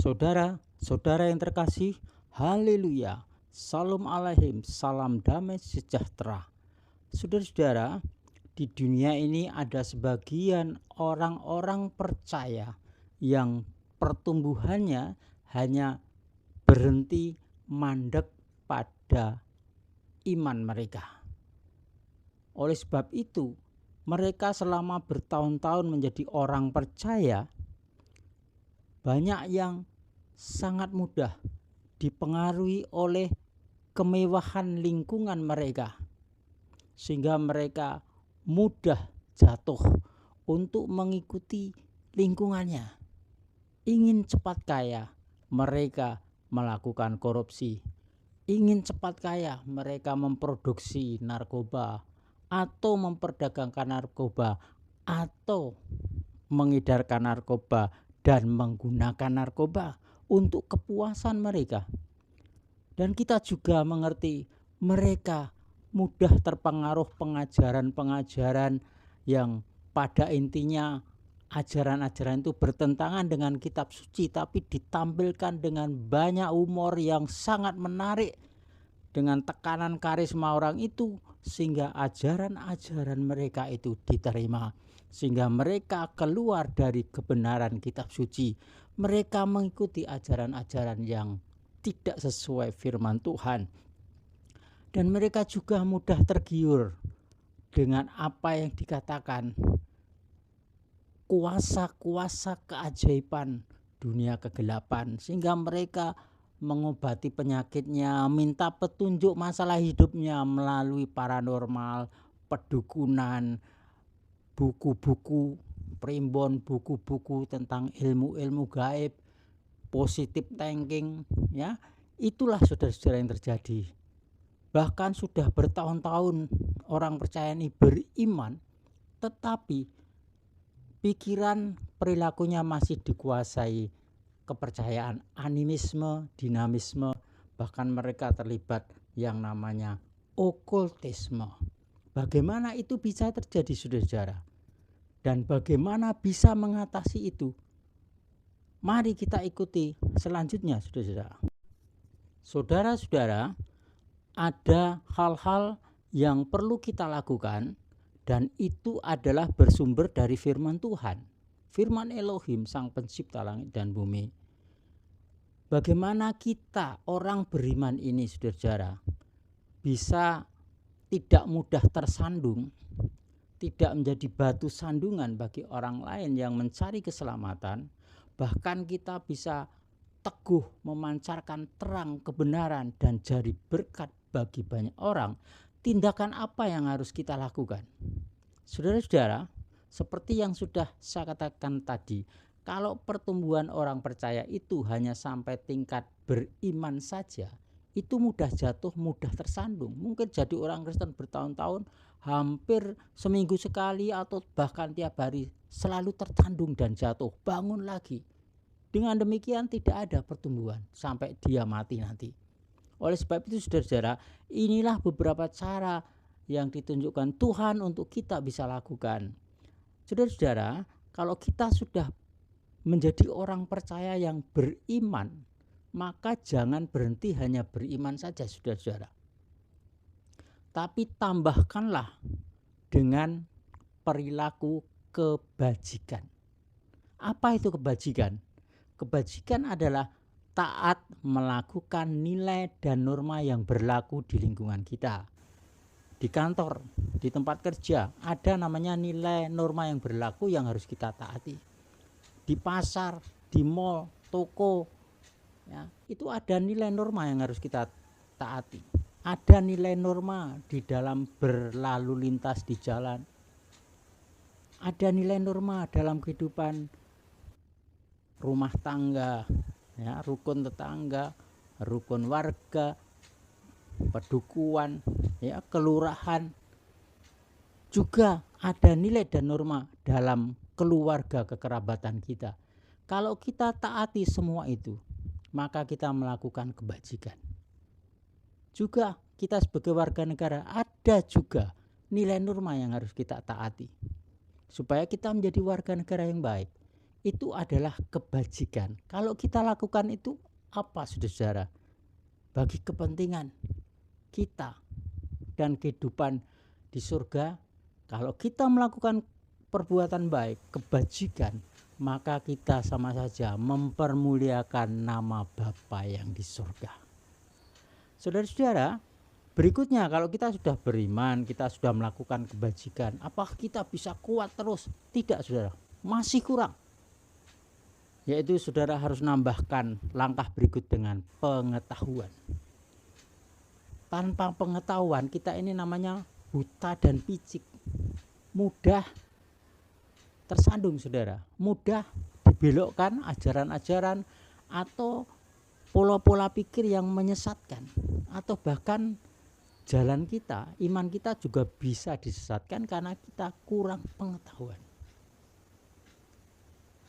Saudara-saudara yang terkasih, haleluya, salam alaihim, salam damai sejahtera. Saudara-saudara, di dunia ini ada sebagian orang-orang percaya yang pertumbuhannya hanya berhenti mandek pada iman mereka. Oleh sebab itu, mereka selama bertahun-tahun menjadi orang percaya, banyak yang sangat mudah dipengaruhi oleh kemewahan lingkungan mereka, sehingga mereka mudah jatuh untuk mengikuti lingkungannya. Ingin cepat kaya, mereka melakukan korupsi. Ingin cepat kaya, mereka memproduksi narkoba atau memperdagangkan narkoba atau mengedarkan narkoba dan menggunakan narkoba untuk kepuasan mereka. Dan kita juga mengerti mereka mudah terpengaruh pengajaran-pengajaran yang pada intinya ajaran-ajaran itu bertentangan dengan kitab suci, tapi ditampilkan dengan banyak humor yang sangat menarik dengan tekanan karisma orang itu, sehingga ajaran-ajaran mereka itu diterima, sehingga mereka keluar dari kebenaran kitab suci. Mereka mengikuti ajaran-ajaran yang tidak sesuai firman Tuhan, dan mereka juga mudah tergiur dengan apa yang dikatakan kuasa-kuasa keajaiban dunia kegelapan, sehingga mereka mengobati penyakitnya, minta petunjuk masalah hidupnya melalui paranormal, pedukunan, buku-buku primbon, buku-buku tentang ilmu-ilmu gaib, positive thinking, ya. Itulah saudara-saudara yang terjadi. Bahkan sudah bertahun-tahun orang percaya ini beriman, tetapi pikiran perilakunya masih dikuasai kepercayaan animisme, dinamisme, bahkan mereka terlibat yang namanya okultisme. Bagaimana itu bisa terjadi, saudara-saudara? Dan bagaimana bisa mengatasi itu? Mari kita ikuti selanjutnya, saudara-saudara. Saudara-saudara, ada hal-hal yang perlu kita lakukan, dan itu adalah bersumber dari firman Tuhan, firman Elohim, sang pencipta langit dan bumi. Bagaimana kita orang beriman ini, saudara-saudara, bisa tidak mudah tersandung, tidak menjadi batu sandungan bagi orang lain yang mencari keselamatan, bahkan kita bisa teguh memancarkan terang kebenaran dan jadi berkat bagi banyak orang. Tindakan apa yang harus kita lakukan? Saudara-saudara, seperti yang sudah saya katakan tadi, kalau pertumbuhan orang percaya itu hanya sampai tingkat beriman saja, itu mudah jatuh, mudah tersandung. Mungkin jadi orang Kristen bertahun-tahun, hampir seminggu sekali atau bahkan tiap hari selalu tertandung dan jatuh, bangun lagi. Dengan demikian tidak ada pertumbuhan sampai dia mati nanti. Oleh sebab itu, saudara-saudara, inilah beberapa cara yang ditunjukkan Tuhan untuk kita bisa lakukan. Saudara-saudara, kalau kita sudah menjadi orang percaya yang beriman, maka jangan berhenti hanya beriman saja, saudara-saudara. Tapi tambahkanlah dengan perilaku kebajikan. Apa itu kebajikan? Kebajikan adalah taat melakukan nilai dan norma yang berlaku di lingkungan kita. Di kantor, di tempat kerja, ada namanya nilai norma yang berlaku yang harus kita taati. Di pasar, di mall, toko, ya, itu ada nilai norma yang harus kita taati. Ada nilai norma di dalam berlalu lintas di jalan. Ada nilai norma dalam kehidupan rumah tangga, ya, rukun tetangga, rukun warga, pedukuhan, ya, kelurahan. Juga ada nilai dan norma dalam keluarga kekerabatan kita. Kalau kita taati semua itu, maka kita melakukan kebajikan. Juga kita sebagai warga negara ada juga nilai norma yang harus kita taati supaya kita menjadi warga negara yang baik. itu adalah kebajikan. Kalau kita lakukan itu apa, saudara? Bagi kepentingan kita dan kehidupan di surga. Kalau kita melakukan perbuatan baik, kebajikan, maka kita sama saja mempermuliakan nama Bapa yang di surga. Saudara-saudara, berikutnya kalau kita sudah beriman, kita sudah melakukan kebajikan, apakah kita bisa kuat terus? Tidak, saudara, masih kurang. Yaitu saudara harus nambahkan langkah berikut dengan pengetahuan. Tanpa pengetahuan kita ini namanya buta dan picik, mudah tersandung, saudara, mudah dibelokkan ajaran-ajaran atau pola-pola pikir yang menyesatkan, atau bahkan jalan kita, iman kita juga bisa disesatkan karena kita kurang pengetahuan.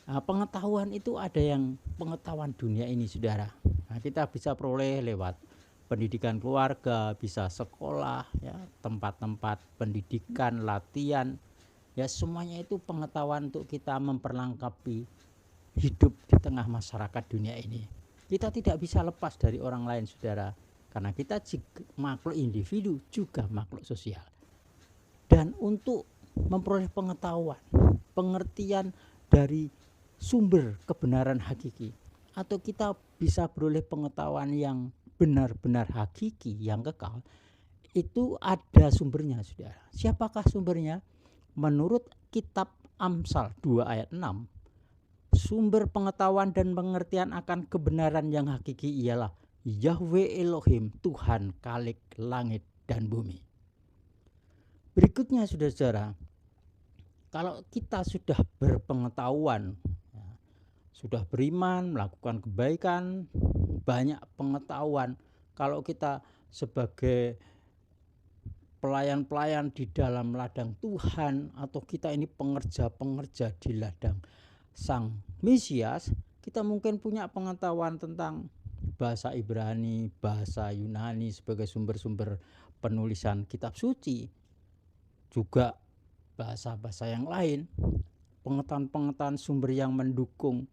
Nah, pengetahuan itu ada yang pengetahuan dunia ini, saudara. Nah, kita bisa peroleh lewat pendidikan keluarga, bisa sekolah, ya, tempat-tempat pendidikan, latihan, ya, semuanya itu pengetahuan untuk kita memperlengkapi hidup di tengah masyarakat dunia ini. Kita tidak bisa lepas dari orang lain, saudara, karena kita makhluk individu juga makhluk sosial. Dan untuk memperoleh pengetahuan, pengertian dari sumber kebenaran hakiki, atau kita bisa beroleh pengetahuan yang benar-benar hakiki, yang kekal, itu ada sumbernya, saudara. Siapakah sumbernya? Menurut kitab Amsal 2 ayat 6, sumber pengetahuan dan pengertian akan kebenaran yang hakiki ialah Yahweh Elohim, Tuhan Khalik langit dan bumi. Berikutnya, saudara-saudara, kalau kita sudah berpengetahuan, sudah beriman, melakukan kebaikan, banyak pengetahuan, kalau kita sebagai pelayan-pelayan di dalam ladang Tuhan, atau kita ini pengerja-pengerja di ladang Sang Mesias, kita mungkin punya pengetahuan tentang bahasa Ibrani, bahasa Yunani sebagai sumber-sumber penulisan kitab suci, juga bahasa-bahasa yang lain, pengetahuan-pengetahuan sumber yang mendukung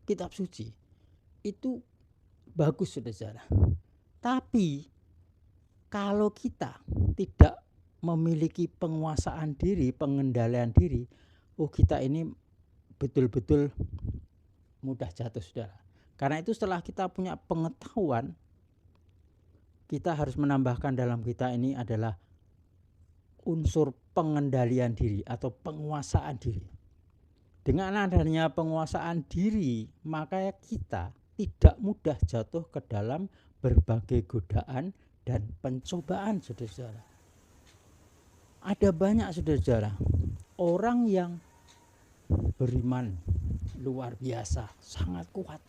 kitab suci. Itu bagus, saudara. Tapi kalau kita tidak memiliki penguasaan diri, pengendalian diri, kita ini betul-betul mudah jatuh, saudara. Karena itu setelah kita punya pengetahuan, kita harus menambahkan dalam kita ini adalah unsur pengendalian diri atau penguasaan diri. Dengan adanya penguasaan diri, maka kita tidak mudah jatuh ke dalam berbagai godaan dan pencobaan, saudara-saudara. Ada banyak, saudara-saudara, orang yang beriman luar biasa, sangat kuat,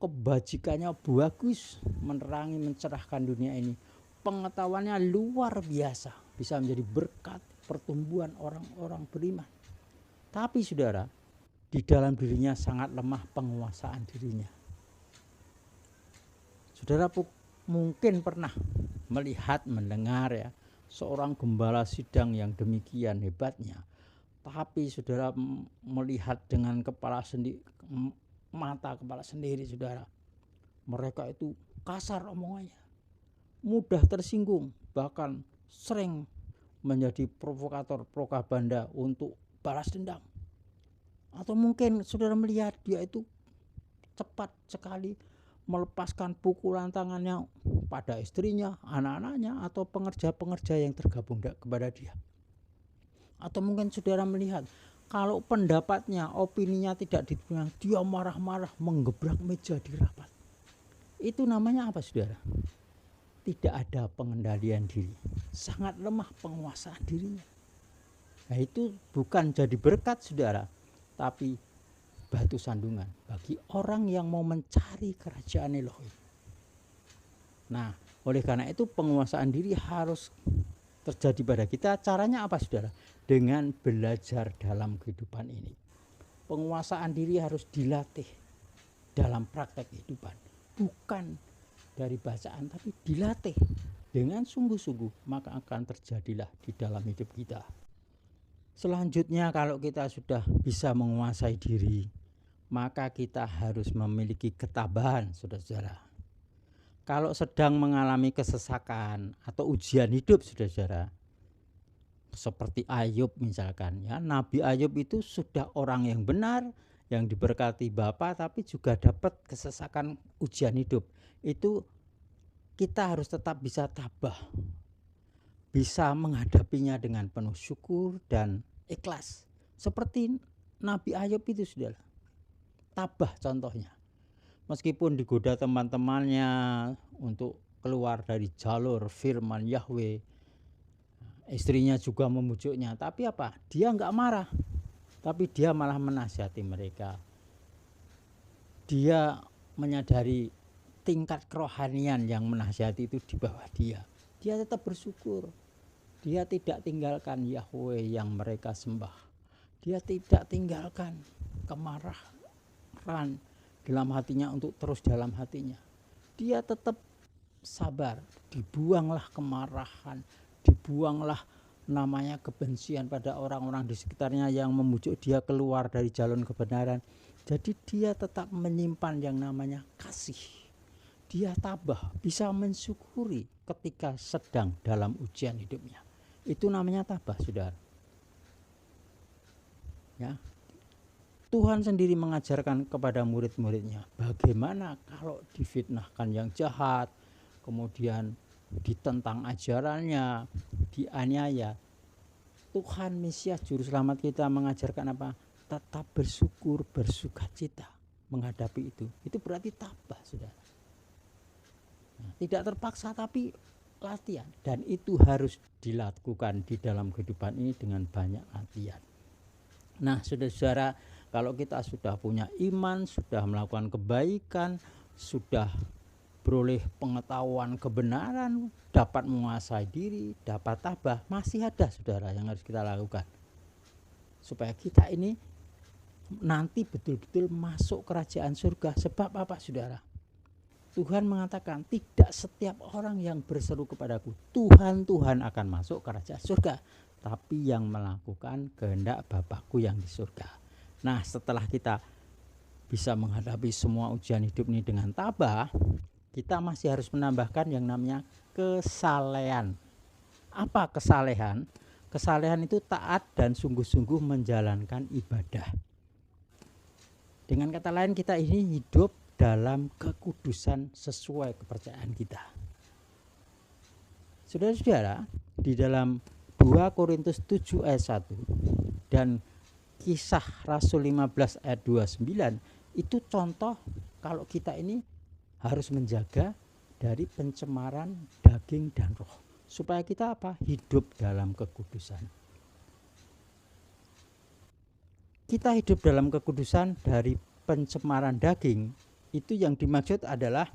kebajikannya bagus, menerangi, mencerahkan dunia ini, pengetahuannya luar biasa, bisa menjadi berkat pertumbuhan orang-orang beriman. Tapi, saudara, di dalam dirinya sangat lemah penguasaan dirinya. Saudara mungkin pernah melihat, mendengar, ya, seorang gembala sidang yang demikian hebatnya, tapi saudara melihat dengan mata kepala sendiri, saudara, mereka itu kasar omongannya, mudah tersinggung, bahkan sering menjadi provokator, propaganda untuk balas dendam. Atau mungkin saudara melihat dia itu cepat sekali melepaskan pukulan tangannya pada istrinya, anak-anaknya, atau pengerja-pengerja yang tergabung kepada dia. Atau mungkin saudara melihat kalau pendapatnya, opininya tidak diterima, dia marah-marah menggebrak meja di rapat. Itu namanya apa, saudara? Tidak ada pengendalian diri, sangat lemah penguasaan dirinya. Nah, itu bukan jadi berkat, saudara, tapi batu sandungan bagi orang yang mau mencari kerajaan Elohim. Nah, oleh karena itu penguasaan diri harus terjadi pada kita. Caranya apa, saudara? Dengan belajar dalam kehidupan ini. Penguasaan diri harus dilatih dalam praktek kehidupan, bukan dari bacaan, tapi dilatih dengan sungguh-sungguh, maka akan terjadilah di dalam hidup kita. Selanjutnya, kalau kita sudah bisa menguasai diri, maka kita harus memiliki ketabahan, saudara-saudara. Kalau sedang mengalami kesesakan atau ujian hidup, saudara-saudara, seperti Ayub misalkan ya, Nabi Ayub itu sudah orang yang benar, yang diberkati Bapa, tapi juga dapat kesesakan ujian hidup. Itu kita harus tetap bisa tabah, bisa menghadapinya dengan penuh syukur dan ikhlas. Seperti Nabi Ayub itu, saudara, tabah contohnya. Meskipun digoda teman-temannya untuk keluar dari jalur firman Yahweh, istrinya juga memujuknya, tapi apa? Dia enggak marah, tapi dia malah menasihati mereka. Dia menyadari tingkat kerohanian yang menasihati itu di bawah dia. Dia tetap bersyukur. Dia tidak tinggalkan Yahweh yang mereka sembah. Dia tidak tinggalkan kemarahan dalam hatinya untuk terus dalam hatinya. Dia tetap sabar. Dibuanglah kemarahan, dibuanglah namanya kebencian pada orang-orang di sekitarnya yang memujuk dia keluar dari jalan kebenaran. Jadi dia tetap menyimpan yang namanya kasih. Dia tabah, bisa mensyukuri ketika sedang dalam ujian hidupnya. Itu namanya tabah, saudara. Ya. Tuhan sendiri mengajarkan kepada murid-muridnya bagaimana kalau difitnahkan yang jahat, kemudian ditentang ajarannya, dianiaya. Tuhan Mesias Juru Selamat kita mengajarkan apa? Tetap bersyukur, bersukacita menghadapi itu. Itu berarti tabah, saudara. Nah, tidak terpaksa tapi latihan, dan itu harus dilakukan di dalam kehidupan ini dengan banyak latihan. Nah, saudara-saudara, kalau kita sudah punya iman, sudah melakukan kebaikan, sudah beroleh pengetahuan kebenaran, dapat menguasai diri, dapat tabah, masih ada, saudara, yang harus kita lakukan supaya kita ini nanti betul-betul masuk kerajaan surga. Sebab apa, saudara? Tuhan mengatakan tidak setiap orang yang berseru kepadaku Tuhan, Tuhan akan masuk kerajaan surga, tapi yang melakukan kehendak Bapakku yang di surga. Nah, setelah kita bisa menghadapi semua ujian hidup ini dengan tabah, kita masih harus menambahkan yang namanya kesalehan. Apa kesalehan? Kesalehan itu taat dan sungguh-sungguh menjalankan ibadah. Dengan kata lain, kita ini hidup dalam kekudusan sesuai kepercayaan kita. Saudara-saudara, di dalam 2 Korintus 7 ayat 1 dan Kisah Rasul 15 ayat 29 itu contoh kalau kita ini harus menjaga dari pencemaran daging dan roh, supaya kita apa? Hidup dalam kekudusan. Kita hidup dalam kekudusan dari pencemaran daging. Itu yang dimaksud adalah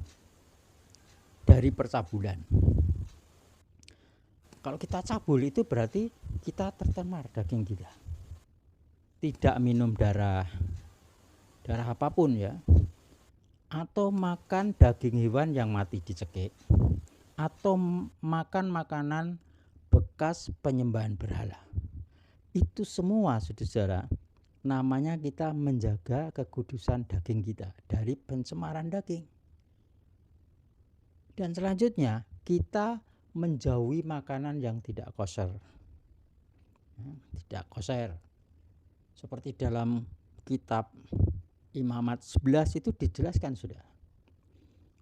dari percabulan. Kalau kita cabul itu berarti kita tercemar daging kita. Tidak minum darah apapun ya. Atau makan daging hewan yang mati dicekik. Atau makan makanan bekas penyembahan berhala. Itu semua, saudara, namanya kita menjaga kekudusan daging kita dari pencemaran daging. Dan selanjutnya kita menjauhi makanan yang tidak kosher. Tidak kosher. Seperti dalam kitab Imamat 11 itu dijelaskan, sudah.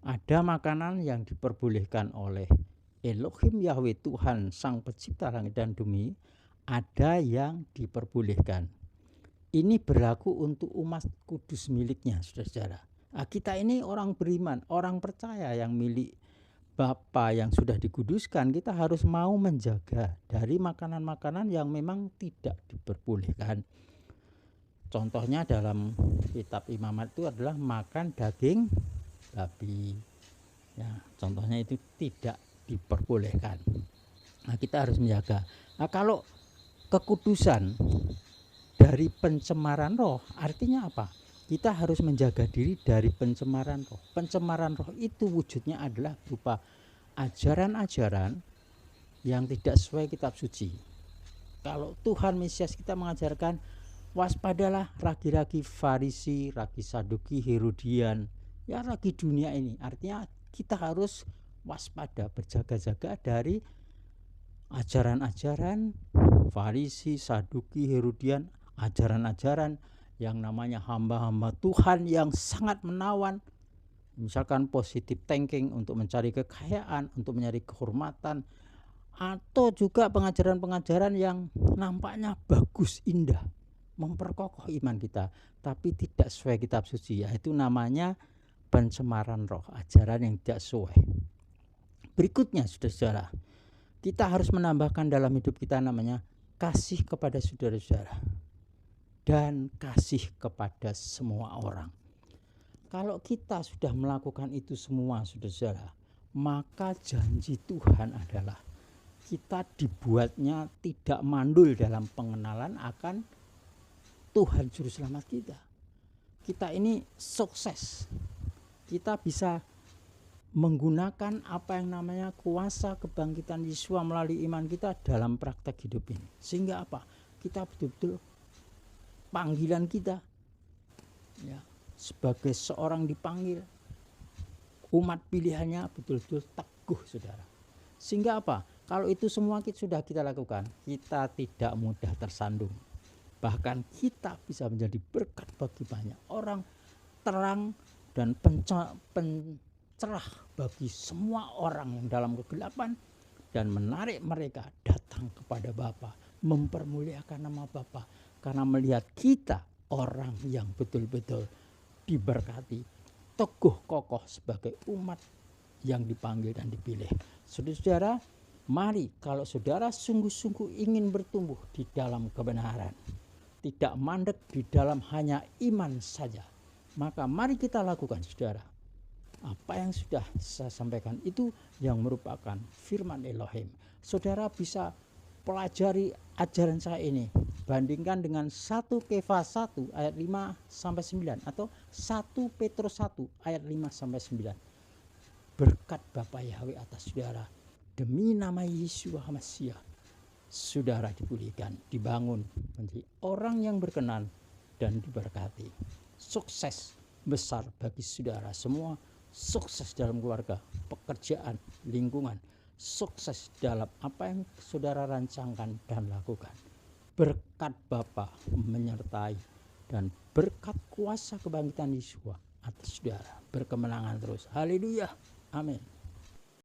Ada makanan yang diperbolehkan oleh Elohim Yahweh Tuhan Sang Pencipta langit dan bumi, ada yang diperbolehkan. Ini berlaku untuk umat kudus miliknya, saudara-saudara. Nah, kita ini orang beriman, orang percaya yang milik Bapa yang sudah dikuduskan, kita harus mau menjaga dari makanan-makanan yang memang tidak diperbolehkan. Contohnya dalam kitab Imamat itu adalah makan daging babi. Ya, contohnya itu tidak diperbolehkan. Nah, kita harus menjaga. Nah, kalau kekudusan dari pencemaran roh, artinya apa? Kita harus menjaga diri dari pencemaran roh. Pencemaran roh itu wujudnya adalah berupa ajaran-ajaran yang tidak sesuai kitab suci. Kalau Tuhan Mesias kita mengajarkan Waspadalah ragi-ragi Farisi, ragi Saduki, Herodian, ya ragi dunia ini. Artinya kita harus waspada, berjaga-jaga dari ajaran-ajaran Farisi, Saduki, Herodian, ajaran-ajaran yang namanya hamba-hamba Tuhan yang sangat menawan. Misalkan positive thinking untuk mencari kekayaan, untuk mencari kehormatan, atau juga pengajaran-pengajaran yang nampaknya bagus, indah, memperkokoh iman kita, tapi tidak sesuai kitab suci, yaitu namanya pencemaran roh, ajaran yang tidak sesuai. Berikutnya, saudara-saudara, kita harus menambahkan dalam hidup kita namanya kasih kepada saudara-saudara dan kasih kepada semua orang. Kalau kita sudah melakukan itu semua, saudara-saudara, maka janji Tuhan adalah kita dibuatnya tidak mandul dalam pengenalan akan Tuhan Juru Selamat kita. Kita ini sukses. Kita bisa menggunakan apa yang namanya kuasa kebangkitan Yesus melalui iman kita dalam praktek hidup ini. Sehingga apa? Kita betul-betul panggilan kita, ya, sebagai seorang dipanggil, umat pilihannya betul-betul teguh, saudara. Sehingga apa? Kalau itu semua sudah kita lakukan, kita tidak mudah tersandung. Bahkan kita bisa menjadi berkat bagi banyak orang, terang dan pencerah bagi semua orang yang dalam kegelapan, dan menarik mereka datang kepada Bapa, mempermuliakan nama Bapa, karena melihat kita orang yang betul-betul diberkati, teguh kokoh sebagai umat yang dipanggil dan dipilih. Saudara-saudara, mari kalau saudara sungguh-sungguh ingin bertumbuh di dalam kebenaran, tidak mandek di dalam hanya iman saja, maka mari kita lakukan, saudara. Apa yang sudah saya sampaikan itu yang merupakan firman Elohim. Saudara bisa pelajari ajaran saya ini, bandingkan dengan 1 Kefas 1 ayat 5-9 atau 1 Petrus 1 ayat 5-9. Berkat Bapa Yahweh atas saudara, demi nama Yesus Masiah, saudara dipulihkan, dibangun menjadi orang yang berkenan dan diberkati. Sukses besar bagi saudara semua, sukses dalam keluarga, pekerjaan, lingkungan, sukses dalam apa yang saudara rancangkan dan lakukan. Berkat Bapa menyertai dan berkat kuasa kebangkitan Yesus atas saudara berkemenangan terus. Haleluya. Amin.